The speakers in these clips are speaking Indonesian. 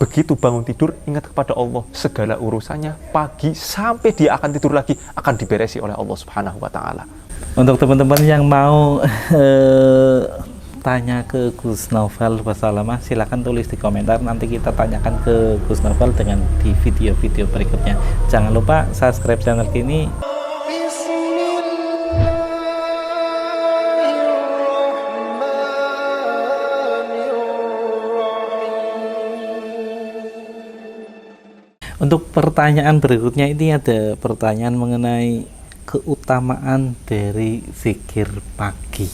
begitu bangun tidur ingat kepada Allah, segala urusannya pagi sampai dia akan tidur lagi akan diberesi oleh Allah Subhanahu wa taala. Untuk teman-teman yang mau tanya ke Gus Naufal Basalamah, silakan tulis di komentar, nanti kita tanyakan ke Gus Naufal dengan di video-video berikutnya. Jangan lupa subscribe channel ini. Untuk pertanyaan berikutnya, ini ada pertanyaan mengenai keutamaan dari zikir pagi.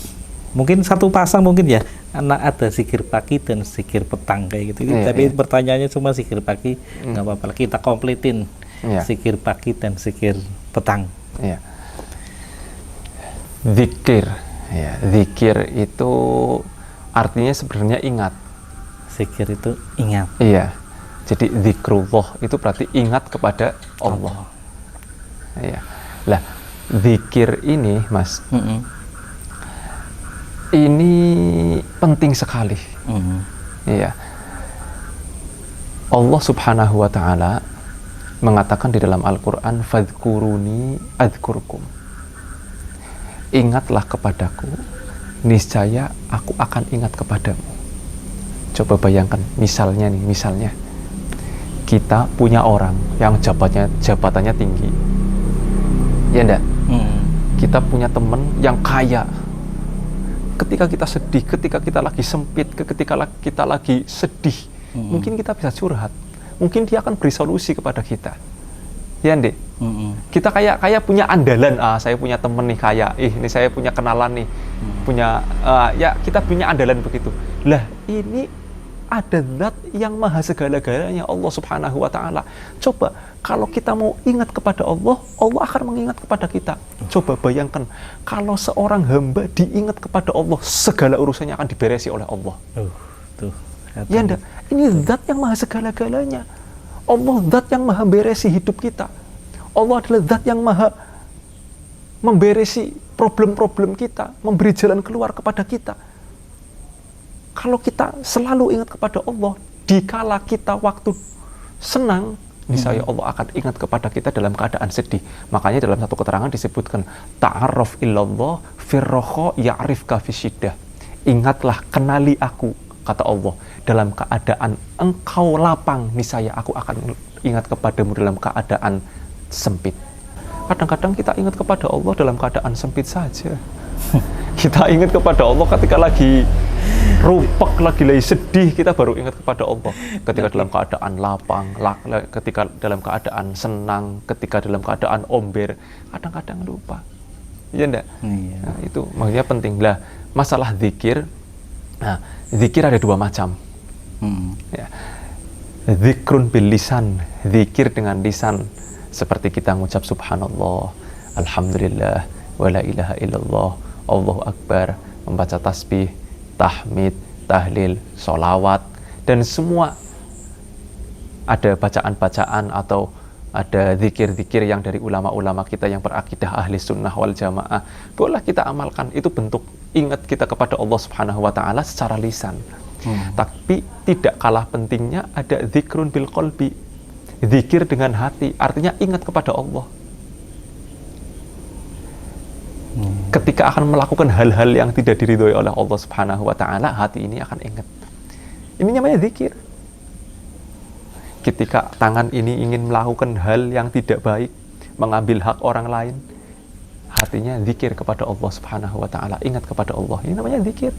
Mungkin satu pasang mungkin ya, anak ada zikir pagi dan zikir petang kayak gitu. Tapi pertanyaannya cuma zikir pagi, nggak apa-apa, kita kompletin zikir pagi dan zikir petang. Zikir, zikir itu artinya sebenarnya ingat. Zikir itu ingat. Iya. Jadi zikrullah itu berarti ingat kepada Allah. Iya. Lah, zikir ini, Mas, ini penting sekali. Iya. Allah Subhanahu wa taala mengatakan di dalam Al-Qur'an, fadhkuruni adzkurkum. Ingatlah kepadaku, niscaya aku akan ingat kepadamu. Coba bayangkan, misalnya kita punya orang yang jabatannya tinggi, ya enggak? Kita punya teman yang kaya. Ketika kita sedih, ketika kita lagi sempit, ketika kita lagi sedih, mungkin kita bisa curhat. Mungkin dia akan beri solusi kepada kita, ya enggak? Kita kayak punya andalan. Saya punya teman nih kaya. Ini saya punya kenalan nih, punya ya kita punya andalan begitu. Lah ini ada zat yang maha segala-galanya, Allah Subhanahu wa taala. Coba kalau kita mau ingat kepada Allah, Allah akan mengingat kepada kita. Coba bayangkan kalau seorang hamba diingat kepada Allah, segala urusannya akan diberesi oleh Allah. Ya enggak? Ini zat yang maha segala-galanya. Allah zat yang maha beresi hidup kita. Allah adalah zat yang maha memberesi problem-problem kita, memberi jalan keluar kepada kita. Kalau kita selalu ingat kepada Allah, dikala kita waktu senang, niscaya Allah akan ingat kepada kita dalam keadaan sedih. Makanya dalam satu keterangan disebutkan, ta'arraf illallah firroho ya'rifka fisyiddah. Ingatlah, kenali aku, kata Allah, dalam keadaan engkau lapang, niscaya aku akan ingat kepadamu dalam keadaan sempit. Kadang-kadang kita ingat kepada Allah dalam keadaan sempit saja. Kita ingat kepada Allah ketika lagi rupak, lagi sedih, kita baru ingat kepada Allah. Ketika dalam keadaan lapang, ketika dalam keadaan senang, ketika dalam keadaan omber, kadang-kadang lupa. Iya enggak? Iya. Nah, itu makanya penting lah. Masalah zikir, nah, zikir ada dua macam. Ya. Zikrun bil lisan, zikir dengan lisan, seperti kita mengucap subhanallah, alhamdulillah, wala ilaha illallah, Allahu akbar, membaca tasbih, tahmid, tahlil, sholawat, dan semua ada bacaan-bacaan atau ada zikir-zikir yang dari ulama-ulama kita yang berakidah ahli sunnah wal jamaah, boleh kita amalkan. Itu bentuk ingat kita kepada Allah Subhanahu wa taala secara lisan. Tapi tidak kalah pentingnya ada zikrun bil qalbi, zikir dengan hati, artinya ingat kepada Allah. Ketika akan melakukan hal-hal yang tidak diridhoi oleh Allah Subhanahu wa taala, hati ini akan ingat. Ini namanya zikir. Ketika tangan ini ingin melakukan hal yang tidak baik, mengambil hak orang lain, hatinya zikir kepada Allah Subhanahu wa taala, ingat kepada Allah. Ini namanya zikir.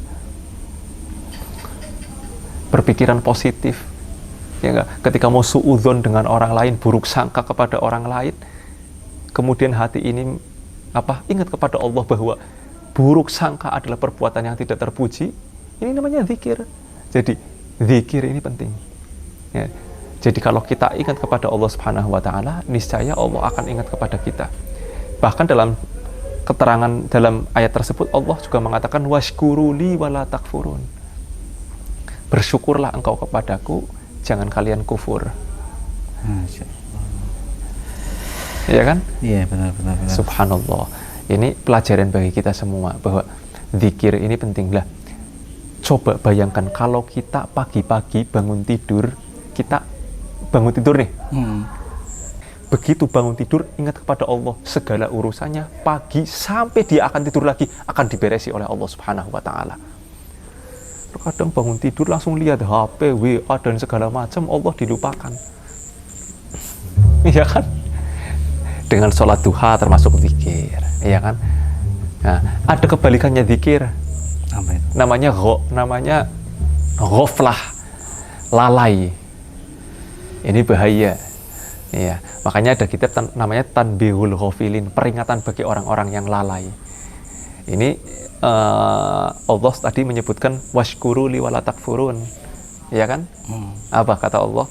Berpikiran positif. Ya enggak? Ketika mau suudzon dengan orang lain, buruk sangka kepada orang lain, kemudian hati ini ingat kepada Allah bahwa buruk sangka adalah perbuatan yang tidak terpuji, ini namanya zikir. Jadi zikir ini penting. Ya. Jadi kalau kita ingat kepada Allah Subhanahu wa taala, niscaya Allah akan ingat kepada kita. Bahkan dalam keterangan dalam ayat tersebut Allah juga mengatakan washkuruli wala takfurun. Bersyukurlah engkau kepadaku, jangan kalian kufur. Iya kan? Iya, benar. Subhanallah. Ini pelajaran bagi kita semua bahwa zikir ini penting lah. Coba bayangkan kalau kita pagi-pagi bangun tidur, kita bangun tidur nih. Begitu bangun tidur, ingat kepada Allah, segala urusannya pagi sampai dia akan tidur lagi akan diberesi oleh Allah Subhanahu wa Ta'ala. Terkadang bangun tidur langsung lihat HP, WA dan segala macam, Allah dilupakan. Iya kan? Dengan sholat duha termasuk zikir, iya kan? Nah, ada kebalikannya zikir. Apa itu? Namanya ghaflah, lalai. Ini bahaya. Iya, makanya ada kitab namanya Tanbihul Ghafilin, peringatan bagi orang-orang yang lalai. Ini Allah tadi menyebutkan washkuru li wala takfurun. Iya kan? Apa kata Allah?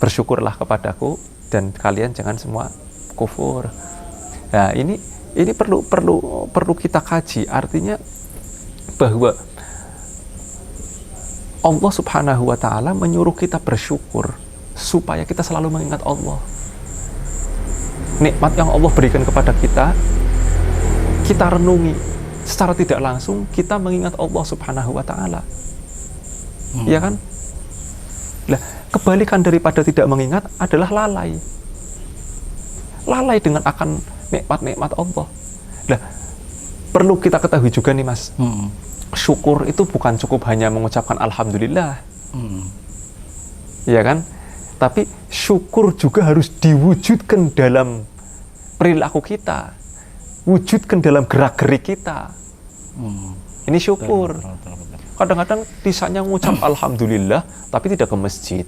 Bersyukurlah kepadaku dan kalian jangan semua kufur. Nah, ini perlu kita kaji. Artinya bahwa Allah Subhanahu wa Ta'ala menyuruh kita bersyukur supaya kita selalu mengingat Allah. Nikmat yang Allah berikan kepada kita, kita renungi secara tidak langsung, kita mengingat Allah Subhanahu wa Ta'ala. Ya kan? Nah, kebalikan daripada tidak mengingat adalah lalai. Lalai dengan akan nikmat-nikmat Allah. Nah, perlu kita ketahui juga nih Mas, syukur itu bukan cukup hanya mengucapkan alhamdulillah. Ya kan? Tapi syukur juga harus diwujudkan dalam perilaku kita, wujudkan dalam gerak-gerik kita. Ini syukur. Kadang-kadang lisannya mengucap alhamdulillah, tapi tidak ke masjid.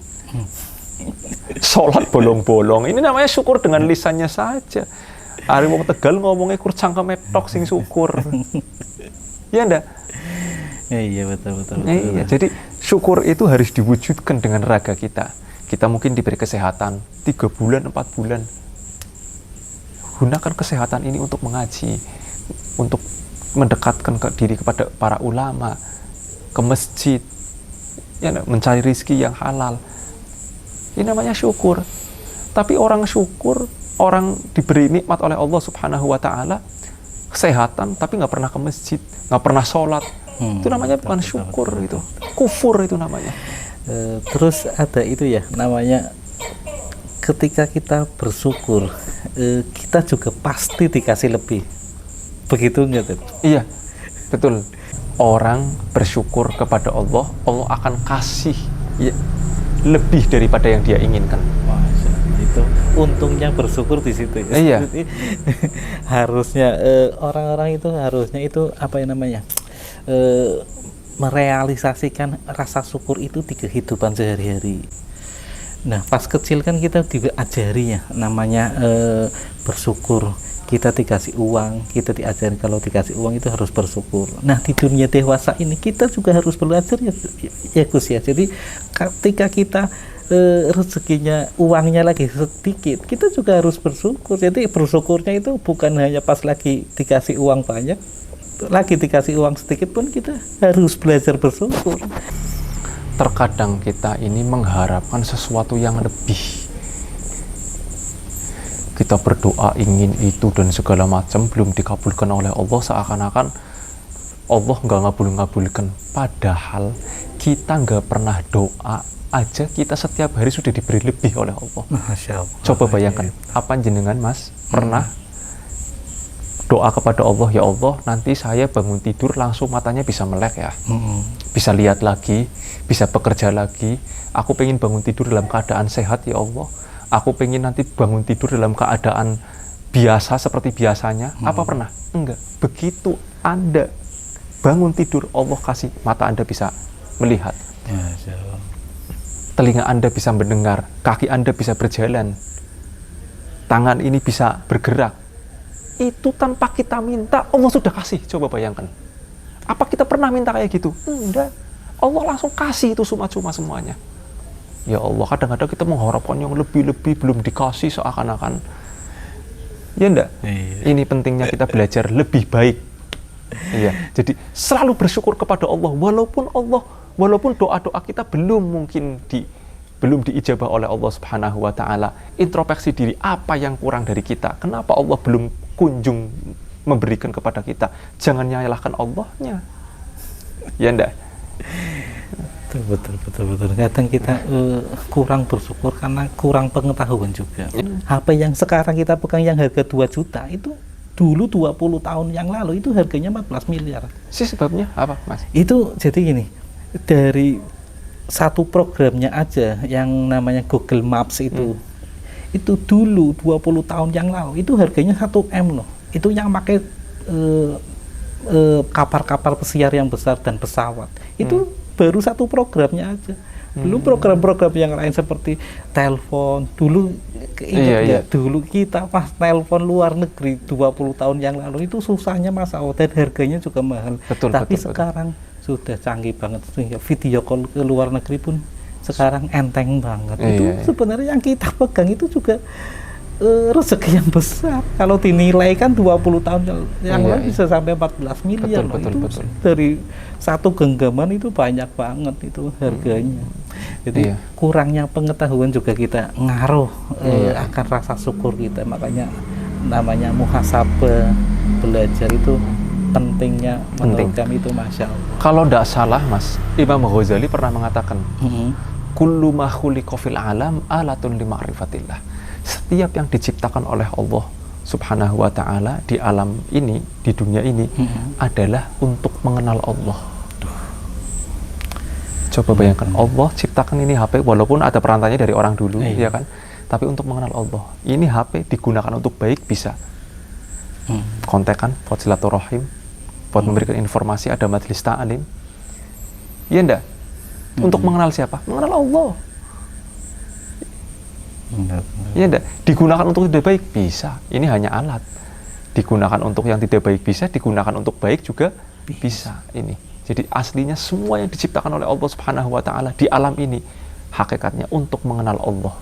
Sholat bolong-bolong. Ini namanya syukur dengan lisannya saja. Hari wong Tegal ngomongnya kurcang kemetok sing syukur. Iya enggak? Iya betul. Iya, jadi syukur itu harus diwujudkan dengan raga kita. Kita mungkin diberi kesehatan 3 bulan, 4 bulan. Gunakan kesehatan ini untuk mengaji, untuk mendekatkan diri kepada para ulama, ke masjid, ya, mencari rizki yang halal. Ini namanya syukur. Tapi orang syukur, orang diberi nikmat oleh Allah Subhanahu wa Ta'ala, kesehatan, tapi nggak pernah ke masjid, nggak pernah sholat. Itu namanya bukan syukur, itu kufur itu namanya. Terus ada itu ya, namanya ketika kita bersyukur, kita juga pasti dikasih lebih. Begitu nggak? Iya, betul. Orang bersyukur kepada Allah, Allah akan kasih ya, lebih daripada yang dia inginkan. Itu untungnya bersyukur di situ. Iya. Harusnya orang-orang itu harusnya itu apa yang namanya? Merealisasikan rasa syukur itu di kehidupan sehari-hari. Nah, pas kecil kan kita juga ajari ya namanya bersyukur. Kita dikasih uang, kita diajari kalau dikasih uang itu harus bersyukur. Nah, di dunia dewasa ini kita juga harus belajar ya Gus ya. Jadi ketika kita rezekinya, uangnya lagi sedikit, kita juga harus bersyukur. Jadi bersyukurnya itu bukan hanya pas lagi dikasih uang banyak, lagi dikasih uang sedikit pun kita harus belajar bersyukur. Terkadang kita ini mengharapkan sesuatu yang lebih. Kita berdoa ingin itu dan segala macam belum dikabulkan oleh Allah, seakan-akan Allah nggak ngabulkan. Padahal kita nggak pernah doa aja, kita setiap hari sudah diberi lebih oleh Allah. Masya Allah. Coba bayangkan, apa jenengan Mas pernah doa kepada Allah, ya Allah nanti saya bangun tidur langsung matanya bisa melek ya, bisa lihat lagi, bisa bekerja lagi, aku pengen bangun tidur dalam keadaan sehat ya Allah, aku pengen nanti bangun tidur dalam keadaan biasa seperti biasanya. Apa pernah? Enggak. Begitu Anda bangun tidur, Allah kasih mata Anda bisa melihat, telinga Anda bisa mendengar, kaki Anda bisa berjalan, tangan ini bisa bergerak. Itu tanpa kita minta, Allah sudah kasih. Coba bayangkan. Apa kita pernah minta kayak gitu? Enggak. Allah langsung kasih itu cuma-cuma semuanya. Ya Allah, kadang-kadang kita mengharapkan yang lebih-lebih, belum dikasih seakan-akan. Ya enggak? Iya. Ini pentingnya kita belajar lebih baik. Iya. Jadi selalu bersyukur kepada Allah, walaupun doa-doa kita belum diijabah oleh Allah Subhanahu wa Ta'ala. Introspeksi diri, apa yang kurang dari kita? Kenapa Allah belum kunjung memberikan kepada kita? Jangan nyalahkan Allahnya. Ya enggak? Betul. Kadang kita kurang bersyukur karena kurang pengetahuan juga. HP yang sekarang kita pegang yang harga 2 juta itu dulu 20 tahun yang lalu itu harganya 14 miliar. Sebabnya apa, Mas? Itu jadi gini, dari satu programnya aja yang namanya Google Maps itu dulu 20 tahun yang lalu itu harganya 1 M loh. Itu yang pakai kapal-kapal pesiar yang besar dan pesawat. Itu baru satu programnya aja. Belum program-program yang lain seperti telepon. Dulu dulu kita pas telepon luar negeri 20 tahun yang lalu itu susahnya Mas Awo, dan harganya juga mahal. Tapi sekarang sudah canggih banget, sehingga video call ke luar negeri pun sekarang enteng banget. Itu sebenarnya yang kita pegang itu juga rezeki yang besar. Kalau dinilai kan 20 tahun yang lalu bisa sampai 14 miliar. Betul. Dari satu genggaman itu banyak banget itu harganya. Jadi kurangnya pengetahuan juga kita ngaruh akan rasa syukur kita. Makanya namanya muhasabah, belajar itu pentingnya menurut kami itu Masya Allah. Kalau tidak salah Mas, Imam Ghazali pernah mengatakan kullu ma khuliqa fil alam alatun li ma'rifatillah. Setiap yang diciptakan oleh Allah Subhanahu wa ta'ala di alam ini, di dunia ini adalah untuk mengenal Allah. Coba bayangkan, Allah ciptakan ini HP walaupun ada perantanya dari orang dulu, ya kan? Tapi untuk mengenal Allah. Ini HP digunakan untuk baik bisa. Kontekan, buat silaturahim, buat memberikan informasi, ada majelis ta'lim. Iya enggak? Untuk mengenal siapa? Mengenal Allah. Iya enggak? Digunakan untuk tidak baik bisa. Ini hanya alat. Digunakan untuk yang tidak baik bisa, digunakan untuk baik juga bisa. Ini. Jadi aslinya semua yang diciptakan oleh Allah Subhanahu wa ta'ala di alam ini hakikatnya untuk mengenal Allah.